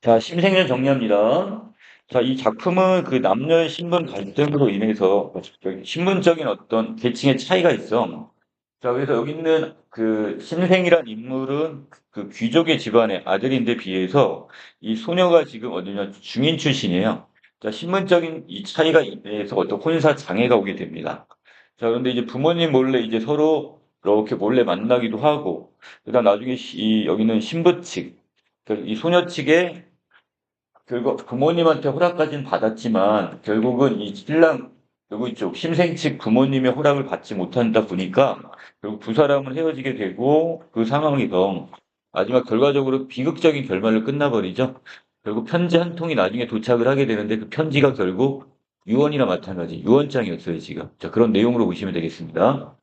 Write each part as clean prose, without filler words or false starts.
자, 심생년 정리합니다. 자, 이 작품은 그 남녀의 신분 갈등으로 인해서 신분적인 어떤 계층의 차이가 있어. 자, 그래서 여기 있는 그 심생이란 인물은 그 귀족의 집안의 아들인데 비해서 이 소녀가 지금 어디냐 중인 출신이에요. 자, 신분적인 이 차이가 인해서 어떤 혼사 장애가 오게 됩니다. 자, 그런데 이제 부모님 몰래 이제 서로 이렇게 몰래 만나기도 하고, 그다음 나중에 여기는 신부 측, 이 소녀 측에 결국 부모님한테 허락까지는 받았지만 결국은 이 신랑 누구 쪽 심생 측 부모님의 허락을 받지 못한다 보니까 결국 두 사람은 헤어지게 되고 그 상황에서 마지막 결과적으로 비극적인 결말로 끝나버리죠. 결국 편지 한 통이 나중에 도착을 하게 되는데 그 편지가 결국 유언이나 마찬가지 유언장이었어요 지금. 자, 그런 내용으로 보시면 되겠습니다.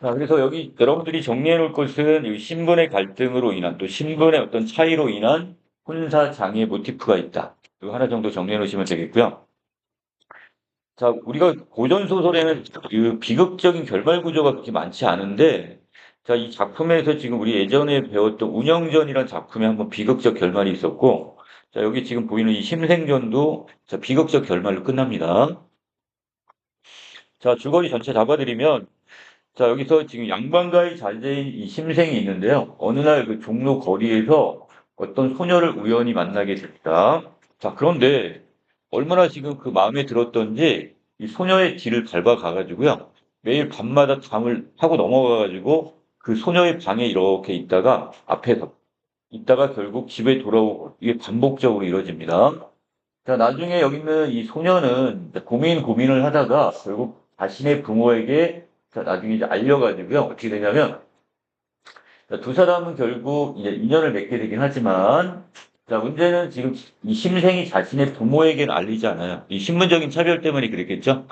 자, 그래서 여기 여러분들이 정리해 놓을 것은 이 신분의 갈등으로 인한 또 신분의 어떤 차이로 인한 혼사 장애 모티프가 있다. 이거 하나 정도 정리해 놓으시면 되겠고요. 자, 우리가 고전 소설에는 그 비극적인 결말 구조가 그렇게 많지 않은데, 자, 이 작품에서 지금 우리 예전에 배웠던 운영전이라는 작품에 한번 비극적 결말이 있었고, 자, 여기 지금 보이는 이 심생전도 자, 비극적 결말로 끝납니다. 자, 줄거리 전체 잡아드리면 자, 여기서 지금 양반가의 자제인 이 심생이 있는데요. 어느 날 그 종로 거리에서 어떤 소녀를 우연히 만나게 됩니다. 자, 그런데 얼마나 지금 그 마음에 들었던지 이 소녀의 뒤를 밟아가가지고요. 매일 밤마다 잠을 하고 넘어가가지고 그 소녀의 방에 이렇게 있다가 앞에서 있다가 결국 집에 돌아오고 이게 반복적으로 이루어집니다. 자, 나중에 여기 있는 이 소녀는 고민을 하다가 결국 자신의 부모에게 자, 나중에 이제 알려가지고요. 어떻게 되냐면, 자, 두 사람은 결국 이제 인연을 맺게 되긴 하지만, 자, 문제는 지금 이 심생이 자신의 부모에게는 알리지 않아요. 이 신분적인 차별 때문에 그랬겠죠?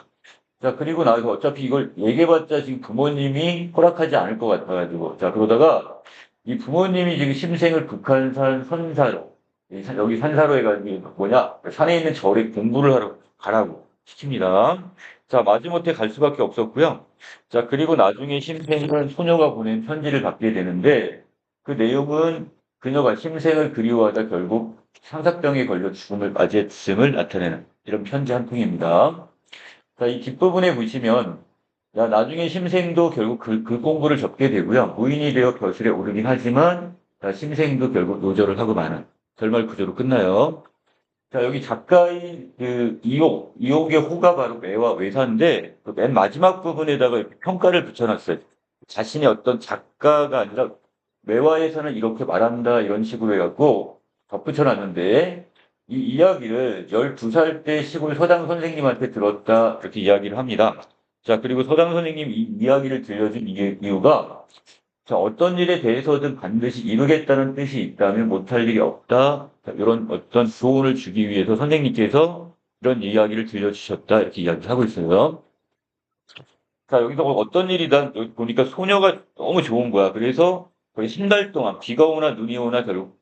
자, 그리고 나서 어차피 이걸 얘기해봤자 지금 부모님이 허락하지 않을 것 같아가지고, 자, 그러다가 이 부모님이 지금 심생을 북한산 선사로, 여기 산사로 해가지고 뭐냐, 산에 있는 절에 공부를 하러 가라고 시킵니다. 자, 마지못해 갈 수밖에 없었고요. 자, 그리고 나중에 심생은 소녀가 보낸 편지를 받게 되는데, 그 내용은 그녀가 심생을 그리워하다 결국 상사병에 걸려 죽음을 맞이했음을 나타내는 이런 편지 한 통입니다. 자, 이 뒷부분에 보시면, 야, 나중에 심생도 결국 글 공부를 접게 되고요. 무인이 되어 벼슬에 오르긴 하지만, 자, 심생도 결국 노절을 하고 마는 결말 구조로 끝나요. 자, 여기 작가의 그 이옥의 호가 바로 매와 외사인데, 그 맨 마지막 부분에다가 이렇게 평가를 붙여놨어요. 자신의 어떤 작가가 아니라 매화에서는 이렇게 말한다, 이런 식으로 해갖고 덧붙여놨는데, 이 이야기를 12살 때 시골 서당 선생님한테 들었다, 이렇게 이야기를 합니다. 자, 그리고 서당 선생님 이 이야기를 들려준 이유가, 자, 어떤 일에 대해서든 반드시 이루겠다는 뜻이 있다면 못할 일이 없다. 자, 이런 어떤 조언을 주기 위해서 선생님께서 이런 이야기를 들려주셨다. 이렇게 이야기하고 있어요. 자, 여기서 어떤 일이든 여기 보니까 소녀가 너무 좋은 거야. 그래서 거의 10달 동안 비가 오나 눈이 오나 결국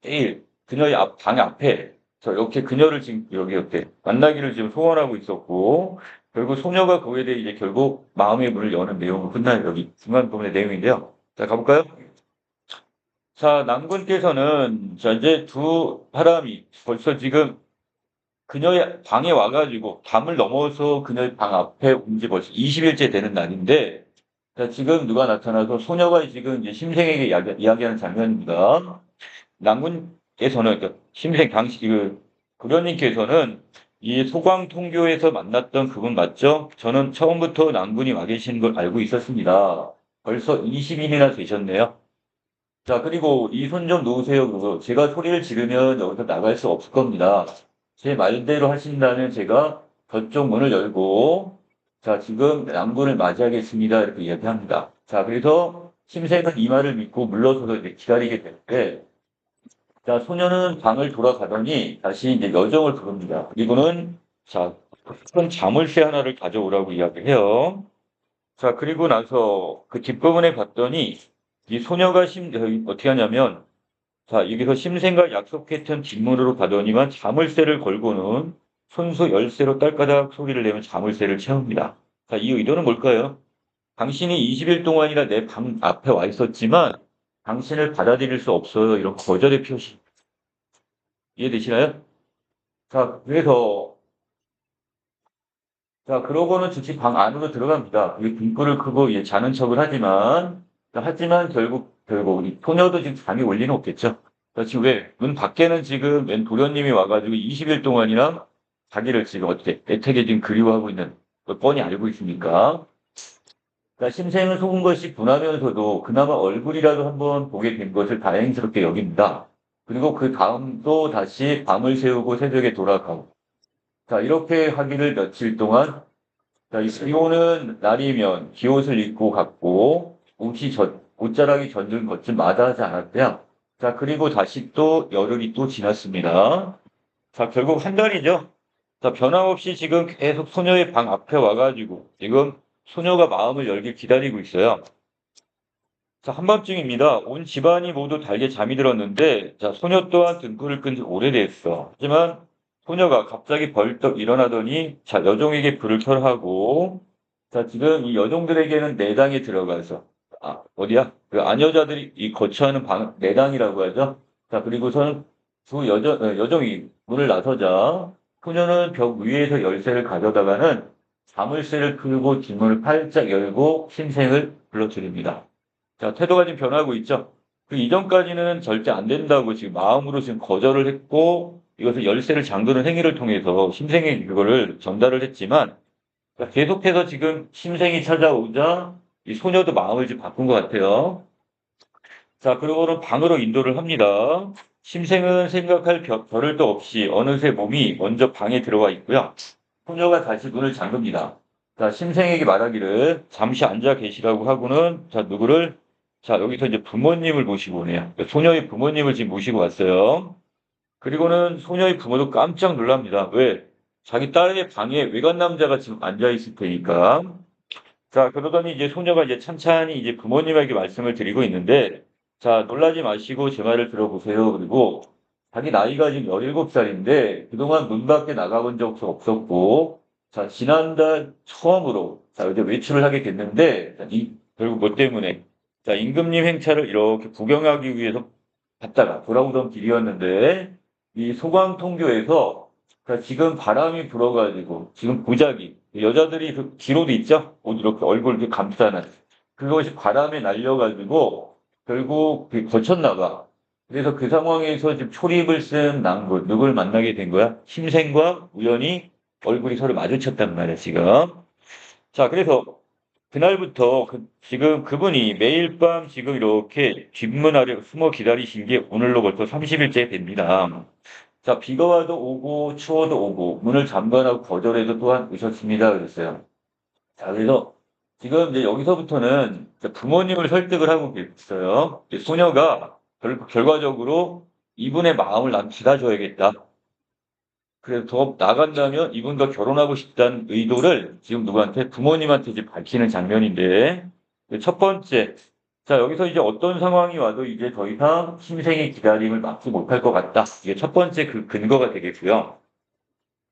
제일 그녀의 방 앞에 저 이렇게 그녀를 지금 여기 이렇게 만나기를 지금 소원하고 있었고 결국 소녀가 거기에 대해 이제 결국 마음의 문을 여는 내용으로 끝나요. 여기 중간 부분의 내용인데요. 자, 가볼까요? 자, 남군께서는 자 이제 두 사람이 벌써 지금 그녀의 방에 와가지고 담을 넘어서 그녀의 방 앞에 온 지 벌써 20일째 되는 날인데 자, 지금 누가 나타나서 소녀가 지금 이제 심생에게 이야기하는 장면입니다. 낭군께서는 그러니까 심생 당시 그 도련님께서는 이 소광 통교에서 만났던 그분 맞죠? 저는 처음부터 낭군이 와 계시는 걸 알고 있었습니다. 벌써 20일이나 되셨네요. 자, 그리고 이 손 좀 놓으세요. 그거 제가 소리를 지르면 여기서 나갈 수 없을 겁니다. 제 말대로 하신다면 제가 저쪽 문을 열고 자, 지금 낭군을 맞이하겠습니다. 이렇게 이야기합니다. 자, 그래서 심생은 이 말을 믿고 물러서서 이제 기다리게 되는데 자, 소녀는 방을 돌아가더니 다시 이제 여정을 부릅니다. 그리고는 자, 큰 자물쇠 하나를 가져오라고 이야기해요. 자, 그리고 나서 그 뒷부분에 봤더니 이 소녀가 어떻게 하냐면 자, 여기서 심생과 약속했던 뒷문으로 가더니만 자물쇠를 걸고는 손수 열쇠로 딸까닥 소리를 내면 자물쇠를 채웁니다. 자, 이 의도는 뭘까요? 당신이 20일 동안이나 내 방 앞에 와 있었지만 당신을 받아들일 수 없어요. 이런 거절의 표시. 이해되시나요? 자, 그래서, 자, 그러고는 즉시 방 안으로 들어갑니다. 이 등불을 끄고 예, 자는 척을 하지만, 자, 하지만 결국, 이 소녀도 지금 잠이 올 리는 없겠죠. 자, 지금 왜? 문 밖에는 지금 웬 도련님이 와가지고 20일 동안이나 자기를 지금 어떻게, 애타게 지금 그리워하고 있는 걸 뻔히 알고 있으니까. 자, 심생을 속은 것이 분하면서도 그나마 얼굴이라도 한번 보게 된 것을 다행스럽게 여깁니다. 그리고 그 다음도 다시 밤을 새우고 새벽에 돌아가고. 자, 이렇게 하기를 며칠 동안, 자, 이 비 오는 날이면 기옷을 입고 갔고, 옷자락이 젖은 것쯤 마다하지 않았대요. 자, 그리고 다시 또 열흘이 또 지났습니다. 자, 결국 한 달이죠. 자, 변함없이 지금 계속 소녀의 방 앞에 와가지고, 지금 소녀가 마음을 열길 기다리고 있어요. 자, 한밤중입니다. 온 집안이 모두 달게 잠이 들었는데, 자, 소녀 또한 등불을 끈 지 오래됐어. 하지만 소녀가 갑자기 벌떡 일어나더니, 자, 여종에게 불을 켜라 하고, 자, 지금 이 여종들에게는 내당에 들어가서, 어디야? 그 아녀자들이 이 거처하는 내당이라고 하죠. 자, 그리고서는 여종이 문을 나서자, 소녀는 벽 위에서 열쇠를 가져다가는 자물쇠를 풀고 뒷문을 활짝 열고 신생을 불러드립니다. 자, 태도가 지금 변하고 있죠. 그 이전까지는 절대 안 된다고 지금 마음으로 지금 거절을 했고, 이것을 열쇠를 잠그는 행위를 통해서 심생이 그거를 전달을 했지만, 자, 계속해서 지금 심생이 찾아오자 이 소녀도 마음을 좀 바꾼 것 같아요. 자, 그리고는 방으로 인도를 합니다. 심생은 생각할 겨를도 없이 어느새 몸이 먼저 방에 들어와 있고요. 소녀가 다시 문을 잠급니다. 자, 심생에게 말하기를 잠시 앉아 계시라고 하고는, 자, 누구를? 자, 여기서 이제 부모님을 모시고 오네요. 그러니까 소녀의 부모님을 지금 모시고 왔어요. 그리고는 소녀의 부모도 깜짝 놀랍니다. 왜? 자기 딸의 방에 외간 남자가 지금 앉아 있을 테니까. 자, 그러더니 이제 소녀가 이제 찬찬히 이제 부모님에게 말씀을 드리고 있는데, 자, 놀라지 마시고 제 말을 들어보세요. 그리고 자기 나이가 지금 17살인데, 그동안 문 밖에 나가본 적도 없었고, 자, 지난달 처음으로, 자, 이제 외출을 하게 됐는데, 자, 결국 뭐 때문에, 자, 임금님 행차를 이렇게 구경하기 위해서 갔다가 돌아오던 길이었는데, 이 소광통교에서 자, 지금 바람이 불어가지고, 지금 보자기, 여자들이 그 기로도 있죠? 옷 이렇게 얼굴 이렇게 감싸는. 그것이 바람에 날려가지고, 결국 거쳤나 봐. 그래서 그 상황에서 지금 초립을 쓴 낭군, 누굴 만나게 된 거야? 심생과 우연히 얼굴이 서로 마주쳤단 말이야, 지금. 자, 그래서 그날부터 지금 그분이 매일 밤 지금 이렇게 뒷문 아래 숨어 기다리신 게 오늘로 벌써 30일째 됩니다. 자, 비가 와도 오고 추워도 오고 문을 잠궈놓고 거절해도 또한 오셨습니다. 그랬어요. 자, 그래서 지금 이제 여기서부터는 이제 부모님을 설득을 하고 있어요. 이제 소녀가 결과적으로 이분의 마음을 난 받아줘야겠다. 그래서 더 나간다면 이분과 결혼하고 싶다는 의도를 지금 누구한테? 부모님한테 이제 밝히는 장면인데, 첫 번째. 자, 여기서 이제 어떤 상황이 와도 이제 더 이상 신생의 기다림을 막지 못할 것 같다. 이게 첫 번째 그 근거가 되겠고요.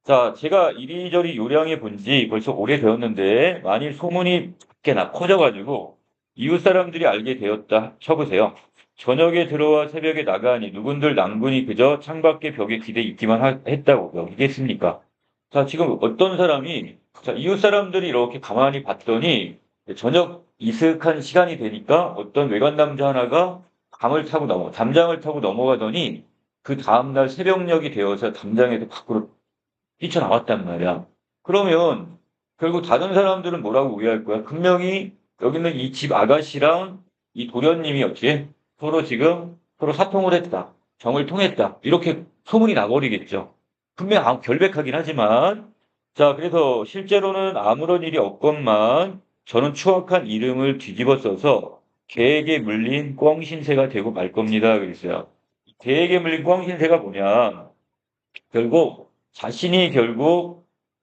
자, 제가 이리저리 요량해 본 지 벌써 오래되었는데, 만일 소문이 밖에나 커져가지고, 이웃 사람들이 알게 되었다 쳐보세요. 저녁에 들어와 새벽에 나가니 누군들 낭군이 그저 창밖에 벽에 기대 있기만 했다고 여기겠습니까? 자, 지금 어떤 사람이, 자, 이웃 사람들이 이렇게 가만히 봤더니, 저녁 이슥한 시간이 되니까 어떤 외간 남자 하나가 담장을 타고 넘어가더니, 그 다음날 새벽녘이 되어서 담장에서 밖으로 뛰쳐나왔단 말이야. 그러면 결국 다른 사람들은 뭐라고 오해할 거야? 분명히 여기는 이 집 아가씨랑 이 도련님이 어떻게 서로 사통을 했다. 정을 통했다. 이렇게 소문이 나버리겠죠. 분명 결백하긴 하지만 자, 그래서 실제로는 아무런 일이 없건만 저는 추악한 이름을 뒤집어 써서 개에게 물린 꿩신새가 되고 말 겁니다. 그랬어요. 개에게 물린 꿩신새가 뭐냐? 결국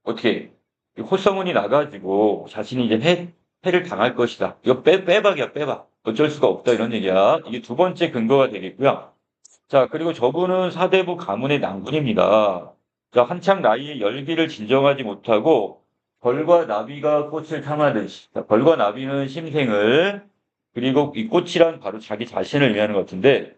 어떻게 콧소문이 나가지고 자신이 이제 해를 당할 것이다. 이거 빼박이야, 빼박. 어쩔 수가 없다 이런 얘기야. 이게 두 번째 근거가 되겠고요. 자, 그리고 저분은 사대부 가문의 낭군입니다. 자, 한창 나이에 열기를 진정하지 못하고 벌과 나비가 꽃을 탐하듯이, 자, 벌과 나비는 심생을, 그리고 이 꽃이란 바로 자기 자신을 의미하는 것 같은데,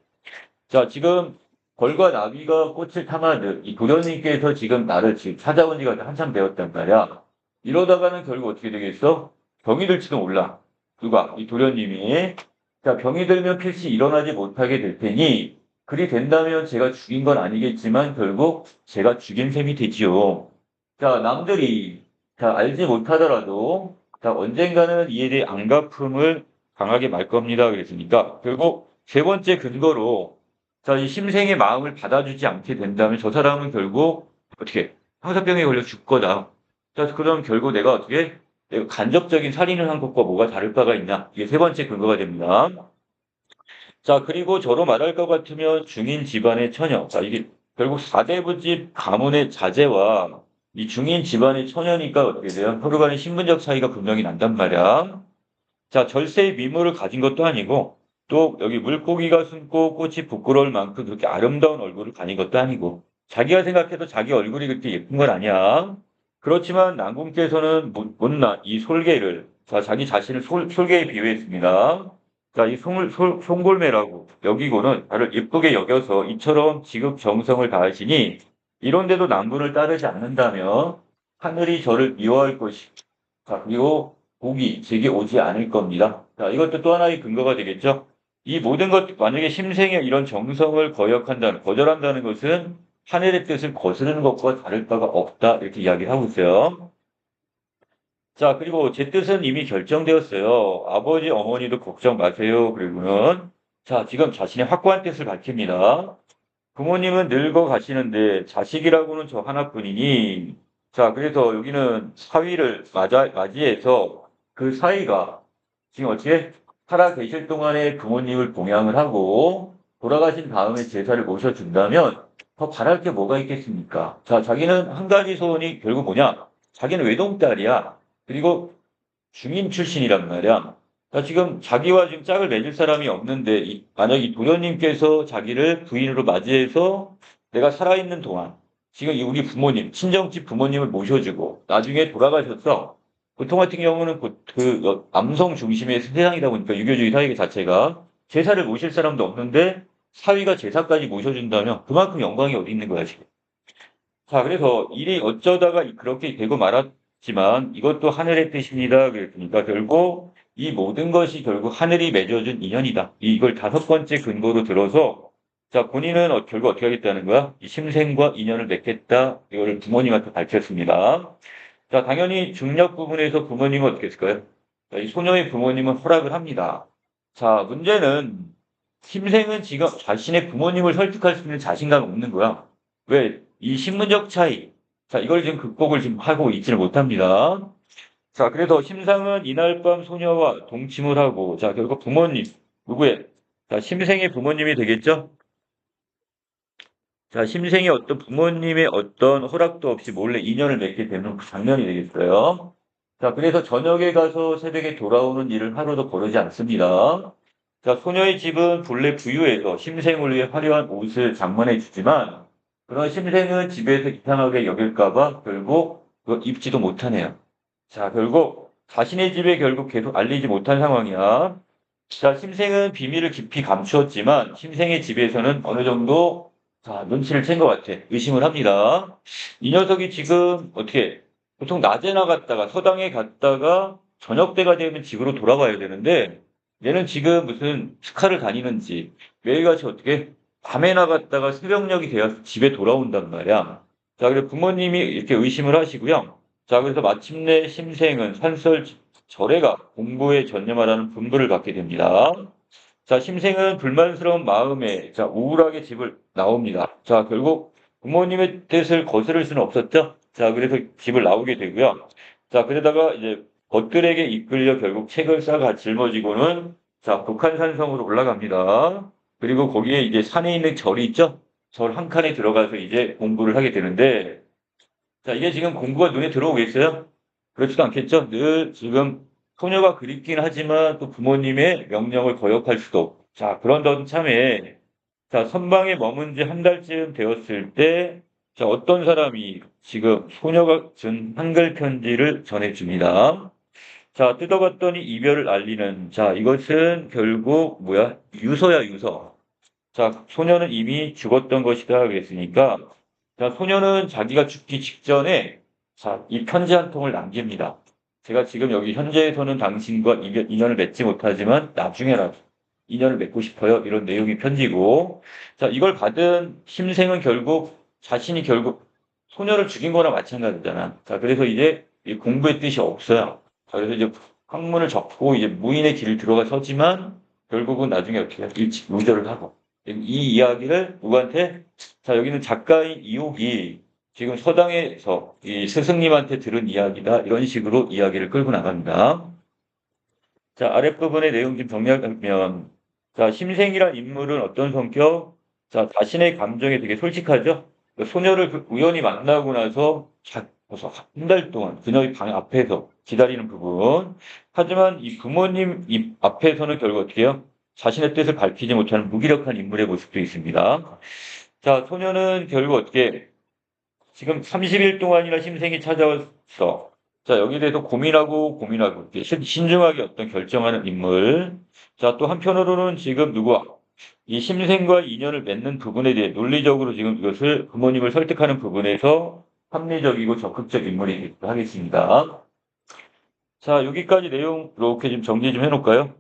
자, 지금 벌과 나귀가 꽃을 탐하듯 이 도련님께서 지금 나를 지금 찾아온 지가 한참 되었단 말이야. 이러다가는 결국 어떻게 되겠어? 병이 들지도 몰라. 누가? 이 도련님이. 자, 병이 들면 필시 일어나지 못하게 될 테니 그리 된다면 제가 죽인 건 아니겠지만 결국 제가 죽인 셈이 되지요. 자, 남들이 자, 알지 못하더라도 자, 언젠가는 이에 대해 안갚음을 강하게 말 겁니다. 그랬으니까 결국 세 번째 근거로 자, 이 심생의 마음을 받아주지 않게 된다면 저 사람은 결국 어떻게 황사병에 걸려 죽을 거다. 자, 그럼 결국 내가 어떻게 내가 간접적인 살인을 한 것과 뭐가 다를 바가 있냐? 이게 세 번째 근거가 됩니다. 자, 그리고 저로 말할 것 같으면 중인 집안의 처녀. 자, 이게 결국 사대부집 가문의 자제와 이 중인 집안의 처녀니까 어떻게 돼요? 서로 간의 신분적 차이가 분명히 난단 말이야. 자, 절세의 미모를 가진 것도 아니고 또 여기 물고기가 숨고 꽃이 부끄러울 만큼 그렇게 아름다운 얼굴을 가진 것도 아니고 자기가 생각해도 자기 얼굴이 그렇게 예쁜 건 아니야. 그렇지만 난궁께서는 못난 이 솔개를 자, 자기 자신을 솔개에 비유했습니다. 자, 이 송골매라고 여기고는 나를 예쁘게 여겨서 이처럼 지극 정성을 다하시니 이런데도 남분을 따르지 않는다면 하늘이 저를 미워할 것이. 자, 그리고 복이 제게 오지 않을 겁니다. 자, 이것도 또 하나의 근거가 되겠죠. 이 모든 것, 만약에 심생의 이런 정성을 거절한다는 것은 하늘의 뜻을 거스르는 것과 다를 바가 없다. 이렇게 이야기를 하고 있어요. 자, 그리고 제 뜻은 이미 결정되었어요. 아버지, 어머니도 걱정 마세요. 그리고는, 자, 지금 자신의 확고한 뜻을 밝힙니다. 부모님은 늙어 가시는데 자식이라고는 저 하나뿐이니, 자, 그래서 여기는 사위를 맞이해서 그 사위가 지금 어떻게 살아 계실 동안에 부모님을 봉양을 하고 돌아가신 다음에 제사를 모셔준다면 더 바랄 게 뭐가 있겠습니까? 자, 자기는 한 가지 소원이 결국 뭐냐? 자기는 외동딸이야. 그리고 중인 출신이란 말이야. 자, 지금 자기와 지금 짝을 맺을 사람이 없는데, 만약 이 도련님께서 자기를 부인으로 맞이해서 내가 살아있는 동안, 지금 이 우리 부모님, 친정집 부모님을 모셔주고, 나중에 돌아가셨어. 보통 같은 경우는 남성 중심의 세상이다 보니까 유교주의 사회 자체가 제사를 모실 사람도 없는데, 사위가 제사까지 모셔준다면 그만큼 영광이 어디 있는 거야, 지금. 자, 그래서 일이 어쩌다가 그렇게 되고 말았지만 이것도 하늘의 뜻입니다. 그랬으니까 결국 이 모든 것이 결국 하늘이 맺어준 인연이다. 이걸 다섯 번째 근거로 들어서 자, 본인은 결국 어떻게 하겠다는 거야? 이 심생과 인연을 맺겠다. 이거를 부모님한테 밝혔습니다. 자, 당연히 중력 부분에서 부모님은 어떻게 했을까요? 자, 이 소녀의 부모님은 허락을 합니다. 자, 문제는 심생은 지금 자신의 부모님을 설득할 수 있는 자신감이 없는 거야. 왜? 이 신분적 차이. 자, 이걸 지금 극복을 지금 하고 있지를 못합니다. 자, 그래서 심상은 이날 밤 소녀와 동침을 하고, 자, 결국 부모님, 누구의? 자, 심생의 부모님이 되겠죠? 자, 심생의 어떤 부모님의 어떤 허락도 없이 몰래 인연을 맺게 되는 그 장면이 되겠어요. 자, 그래서 저녁에 가서 새벽에 돌아오는 일을 하루도 거르지 않습니다. 자, 소녀의 집은 본래 부유해서 심생을 위해 화려한 옷을 장만해 주지만, 그런 심생은 집에서 이상하게 여길까봐 결국 그거 입지도 못하네요. 자, 결국 자신의 집에 결국 계속 알리지 못한 상황이야. 자, 심생은 비밀을 깊이 감추었지만, 심생의 집에서는 어느 정도 자, 눈치를 챈 것 같아. 의심을 합니다. 이 녀석이 지금 어떻게 보통 낮에 나갔다가 서당에 갔다가 저녁 때가 되면 집으로 돌아가야 되는데 얘는 지금 무슨 스카를 다니는지 매일같이 어떻게 밤에 나갔다가 새벽녘이 되어서 집에 돌아온단 말이야. 자, 그래서 부모님이 이렇게 의심을 하시고요. 자, 그래서 마침내 심생은 산설 절에가 공부에 전념하라는 분부를 받게 됩니다. 자, 심생은 불만스러운 마음에 자, 우울하게 집을 나옵니다. 자, 결국 부모님의 뜻을 거스를 수는 없었죠. 자, 그래서 집을 나오게 되고요. 자, 그러다가 이제 벗들에게 이끌려 결국 책을 싸가 짊어지고는 자, 북한산성으로 올라갑니다. 그리고 거기에 이제 산에 있는 절이 있죠. 절 한 칸에 들어가서 이제 공부를 하게 되는데 자, 이게 지금 공부가 눈에 들어오겠어요? 그렇지도 않겠죠? 늘 지금 소녀가 그립긴 하지만 또 부모님의 명령을 거역할 수도 없고. 자, 그런던 참에, 자, 선방에 머문 지 한 달쯤 되었을 때, 자, 어떤 사람이 지금 소녀가 준 한글 편지를 전해줍니다. 자, 뜯어봤더니 이별을 알리는, 자, 이것은 결국 뭐야? 유서야, 유서. 자, 소녀는 이미 죽었던 것이다 그랬으니까 자, 소녀는 자기가 죽기 직전에 자, 이 편지 한 통을 남깁니다. 제가 지금 여기 현재에서는 당신과 인연을 맺지 못하지만 나중에라도 인연을 맺고 싶어요. 이런 내용의 편지고 자, 이걸 받은 심생은 결국 소녀를 죽인 거나 마찬가지잖아. 자, 그래서 이제 이 공부의 뜻이 없어요. 자, 그래서 이제 학문을 접고 이제 무인의 길을 들어가 서지만 결국은 나중에 어떻게 해요? 일찍 의절을 하고 이 이야기를 누구한테 자, 여기는 작가인 이옥이 지금 서당에서 이 스승님한테 들은 이야기다. 이런 식으로 이야기를 끌고 나갑니다. 자, 아랫부분의 내용 좀 정리하면, 자, 심생이란 인물은 어떤 성격? 자, 자신의 감정에 되게 솔직하죠? 그 소녀를 우연히 만나고 나서 그래서 한 달 동안 그녀의 방 앞에서 기다리는 부분. 하지만 이 부모님 입 앞에서는 결국 어떻게 해요? 자신의 뜻을 밝히지 못하는 무기력한 인물의 모습도 있습니다. 자, 소녀는 결국 어떻게 지금 30일 동안이나 심생이 찾아왔어. 자, 여기에 대해서 고민하고 이렇게 신중하게 어떤 결정하는 인물. 자, 또 한편으로는 지금 누구와 이 심생과 인연을 맺는 부분에 대해 논리적으로 지금 이것을 부모님을 설득하는 부분에서 합리적이고 적극적 인물이 하겠습니다. 자, 여기까지 내용 이렇게 좀 정리 좀 해놓을까요?